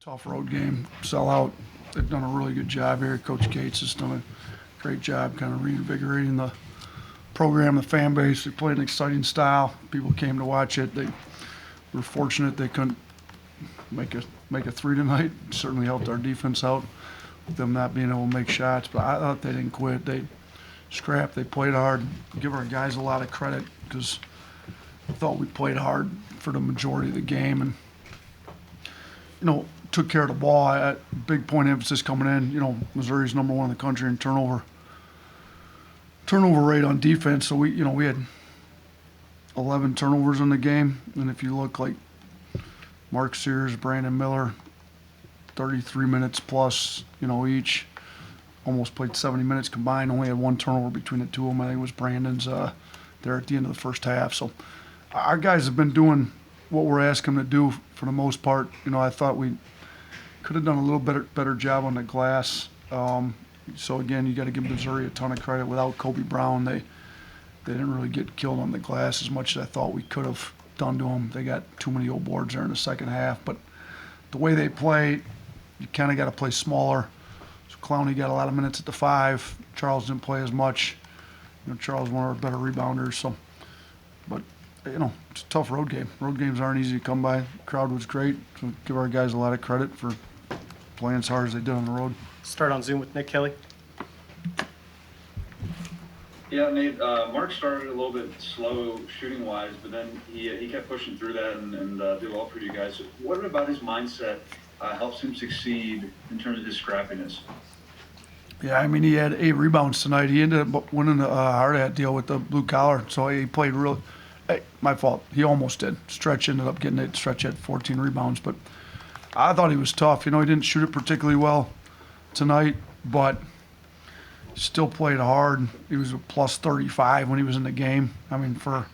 Tough road game, sell out. They've done a really good job here. Coach Gates has done a great job kind of reinvigorating the program, the fan base. They played an exciting style. People came to watch it. They were fortunate they couldn't make a three tonight. It certainly helped our defense out, them not being able to make shots. But I thought they didn't quit. They scrapped. They played hard. Give our guys a lot of credit because I thought we played hard for the majority of the game and, took care of the ball. Big point of emphasis coming in. Missouri's number one in the country in turnover rate on defense. So we had 11 turnovers in the game. And if you look like Mark Sears, Brandon Miller, 33 minutes plus, each. Almost played 70 minutes combined. Only had one turnover between the two of them. I think it was Brandon's there at the end of the first half. So our guys have been doing what we're asking them to do for the most part. I thought we could have done a little better job on the glass. So again, you got to give Missouri a ton of credit. Without Kobe Brown, they didn't really get killed on the glass as much as I thought we could have done to them. They got too many old boards there in the second half. But the way they play, you kind of got to play smaller. So Clowney got a lot of minutes at the 5. Charles didn't play as much. Charles one of our better rebounders. So, but it's a tough road game. Road games aren't easy to come by. The crowd was great. So give our guys a lot of credit for playing as hard as they did on the road. Start on Zoom with Nick Kelly. Yeah, Nate, Mark started a little bit slow shooting-wise, but then he kept pushing through that and did well for you guys. So what about his mindset helps him succeed in terms of his scrappiness? Yeah, he had 8 rebounds tonight. He ended up winning the hard hat deal with the blue collar, so he played real. Hey, my fault. He almost did. Stretch ended up getting it. Stretch had 14 rebounds, but I thought he was tough. He didn't shoot it particularly well tonight, but still played hard. He was a plus 35 when he was in the game. For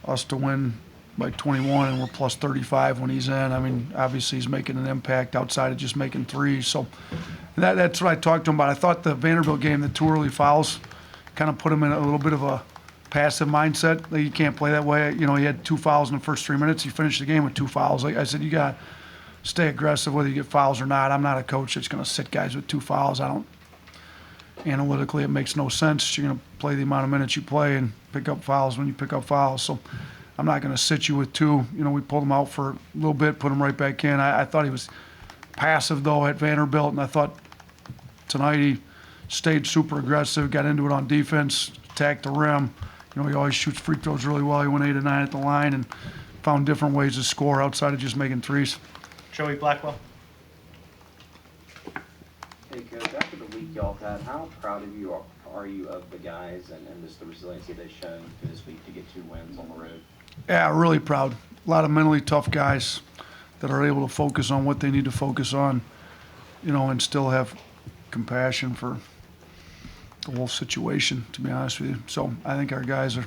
us to win by 21 and we're plus 35 when he's in, obviously he's making an impact outside of just making threes. So that's what I talked to him about. I thought the Vanderbilt game, the 2 early fouls, kind of put him in a little bit of a passive mindset. Like, you can't play that way. He had 2 fouls in the first 3 minutes. He finished the game with 2 fouls. Like I said, you got to stay aggressive whether you get fouls or not. I'm not a coach that's going to sit guys with 2 fouls. Analytically, it makes no sense. You're going to play the amount of minutes you play and pick up fouls when you pick up fouls. So I'm not going to sit you with 2. We pulled him out for a little bit, put him right back in. I thought he was passive, though, at Vanderbilt, and I thought tonight he stayed super aggressive, got into it on defense, attacked the rim. He always shoots free throws really well. He went 8 of 9 at the line and found different ways to score outside of just making threes. Joey Blackwell. Hey, Coach, after the week y'all had, how proud of you are you of the guys and just the resiliency they've shown through this week to get 2 wins on the road? Yeah, really proud. A lot of mentally tough guys that are able to focus on what they need to focus on, and still have compassion for the whole situation, to be honest with you. So I think our guys are,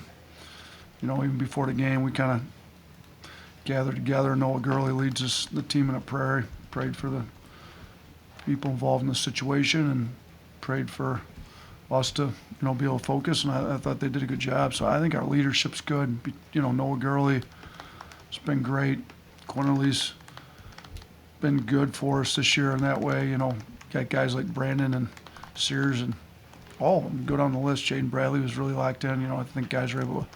even before the game, we kind of gathered together. Noah Gurley leads the team in a prayer. Prayed for the people involved in the situation and prayed for us to, be able to focus. And I thought they did a good job. So I think our leadership's good. Noah Gurley has been great. Quinterly's been good for us this year in that way. Got guys like Brandon and Sears and all of them go down the list. Jaden Bradley was really locked in. I think guys are able to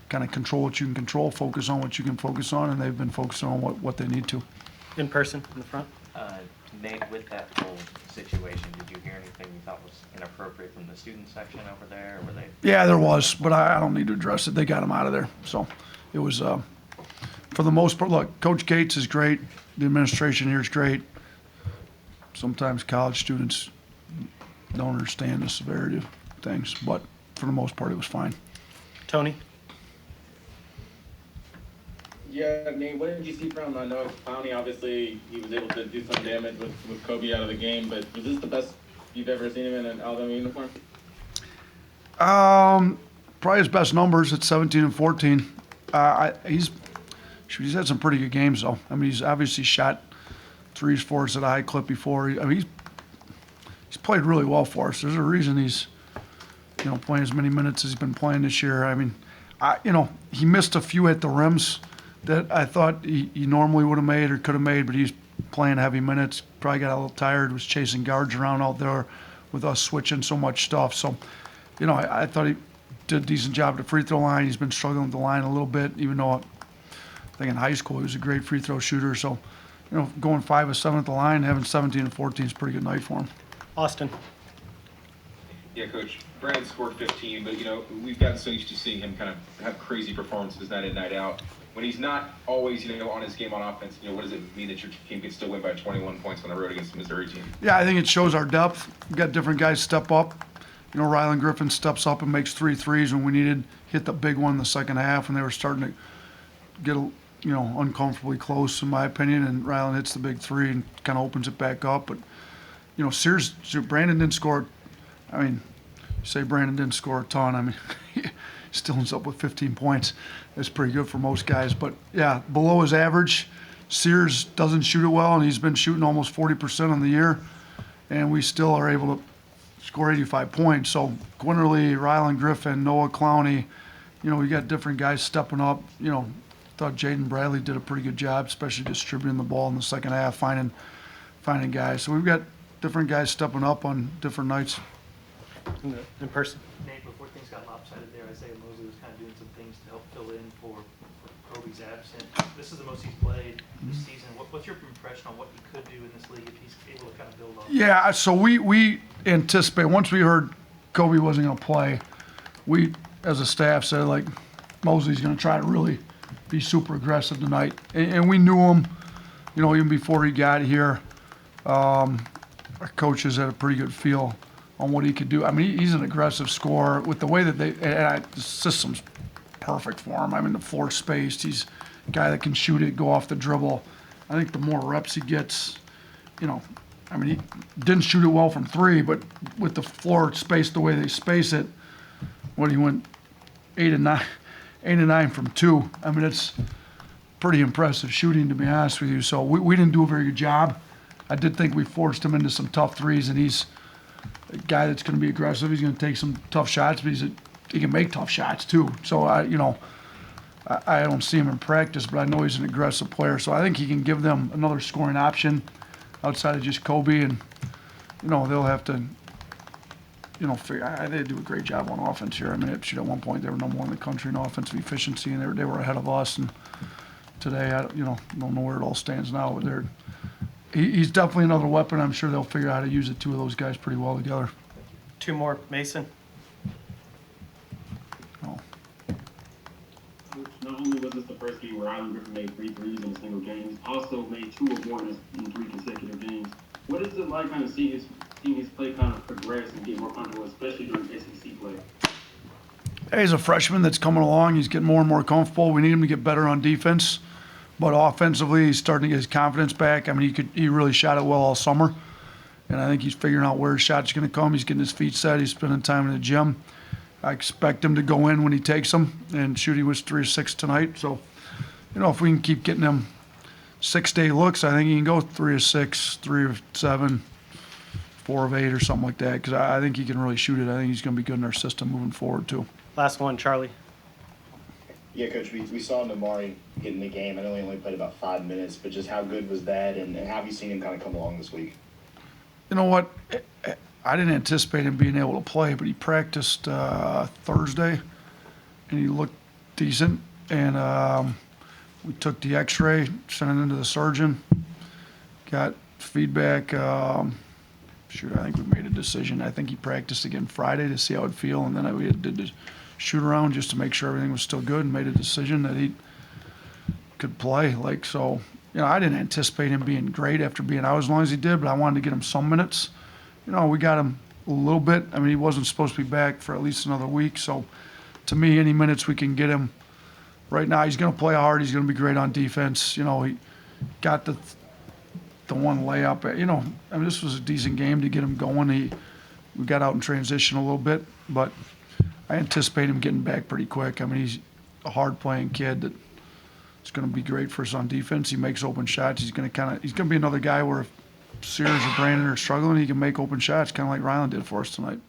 kind of control what you can control, focus on what you can focus on, and they've been focusing on what they need to. In person, in the front. Nate, with that whole situation, did you hear anything you thought was inappropriate from the student section over there? Or were they? Yeah, there was, but I don't need to address it. They got him out of there. So it was, for the most part, look, Coach Gates is great. The administration here is great. Sometimes college students don't understand the severity of things, but for the most part, it was fine. Tony. Yeah, Nate, what did you see from, I know Clowney, obviously, he was able to do some damage with Kobe out of the game, but was this the best you've ever seen him in an Alabama uniform? Probably his best numbers at 17 and 14. He's had some pretty good games, though. He's obviously shot threes for us at a high clip before. He's played really well for us. There's a reason he's, playing as many minutes as he's been playing this year. He missed a few at the rims that I thought he normally would have made or could have made, but he's playing heavy minutes. Probably got a little tired, was chasing guards around out there with us switching so much stuff. So, I thought he did a decent job at the free throw line. He's been struggling with the line a little bit, even though I think in high school he was a great free throw shooter. So, going 5 of 7 at the line, having 17 and 14 is a pretty good night for him. Austin. Yeah, Coach. Brandon scored 15, but we've gotten so used to seeing him kind of have crazy performances night in, night out. When he's not always, on his game on offense, what does it mean that your team can still win by 21 points on the road against the Missouri team? Yeah, I think it shows our depth. We've got different guys step up. Rylan Griffin steps up and makes 3 threes when we needed, hit the big one in the second half, and they were starting to get, uncomfortably close, in my opinion, and Rylan hits the big 3 and kind of opens it back up. But, Brandon didn't score. I mean, you say Brandon didn't score a ton. I mean, he still ends up with 15 points. That's pretty good for most guys. But, yeah, below his average. Sears doesn't shoot it well, and he's been shooting almost 40% on the year, and we still are able to score 85 points. So Quinterly, Rylan Griffin, Noah Clowney, we got different guys stepping up. Thought Jaden Bradley did a pretty good job, especially distributing the ball in the second half, finding guys. So we've got different guys stepping up on different nights. In person. Nate, before things got lopsided there, Isaiah Mosley was kind of doing some things to help fill in for Kobe's absent. This is the most he's played this season. What's your impression on what he could do in this league if he's able to kind of build on? Yeah, so we anticipate, once we heard Kobe wasn't going to play, we as a staff said, Mosley's going to try to really be super aggressive tonight. And we knew him, even before he got here. Our coaches had a pretty good feel on what he could do. I mean, he's an aggressive scorer with the way that the system's perfect for him. I mean, the floor spaced. He's a guy that can shoot it, go off the dribble. I think the more reps he gets, he didn't shoot it well from 3, but with the floor spaced the way they space it, when he went 8 and 9 from 2, I mean, it's pretty impressive shooting, to be honest with you. So we didn't do a very good job. I did think we forced him into some tough threes, and he's a guy that's going to be aggressive. He's going to take some tough shots, but he can make tough shots too. So I don't see him in practice, but I know he's an aggressive player. So I think he can give them another scoring option outside of just Kobe, and they'll have to figure. They do a great job on offense here. I mean, at one point they were number 1 in the country in offensive efficiency, and they were ahead of us. And today, I don't know where it all stands now, but he's definitely another weapon. I'm sure they'll figure out how to use the 2 of those guys pretty well together. 2 more. Mason. Oh. Not only was this the first game where Rylan Griffin made 3 threes in a single game, he's also made 2 or more in 3 consecutive games. What is it like kind of seeing his play kind of progress and get more comfortable, especially during SEC play? He's a freshman that's coming along. He's getting more and more comfortable. We need him to get better on defense. But offensively, he's starting to get his confidence back. I mean, he really shot it well all summer. And I think he's figuring out where his shot's going to come. He's getting his feet set. He's spending time in the gym. I expect him to go in when he takes them. And shoot, he was 3 of 6 tonight. So, if we can keep getting him 6-day looks, I think he can go 3 of 6, 3 of 7, 4 of 8 or something like that. Because I think he can really shoot it. I think he's going to be good in our system moving forward, too. Last one, Charlie. Yeah, Coach, we saw Namari get in the game. I know he only played about 5 minutes, but just how good was that, and how have you seen him kind of come along this week? You know what? I didn't anticipate him being able to play, but he practiced Thursday, and he looked decent. And we took the x-ray, sent it into the surgeon, got feedback. I think we made a decision. I think he practiced again Friday to see how it'd feel, and then we did the shoot around just to make sure everything was still good, and made a decision that he could play. I didn't anticipate him being great after being out as long as he did, but I wanted to get him some minutes. We got him a little bit. I mean, he wasn't supposed to be back for at least another week. So, to me, any minutes we can get him right now, he's going to play hard. He's going to be great on defense. He got the one layup. This was a decent game to get him going. We got out in transition a little bit, but I anticipate him getting back pretty quick. I mean, he's a hard-playing kid that is going to be great for us on defense. He makes open shots. He's going to be another guy where if Sears or Brandon are struggling, he can make open shots, kind of like Rylan did for us tonight.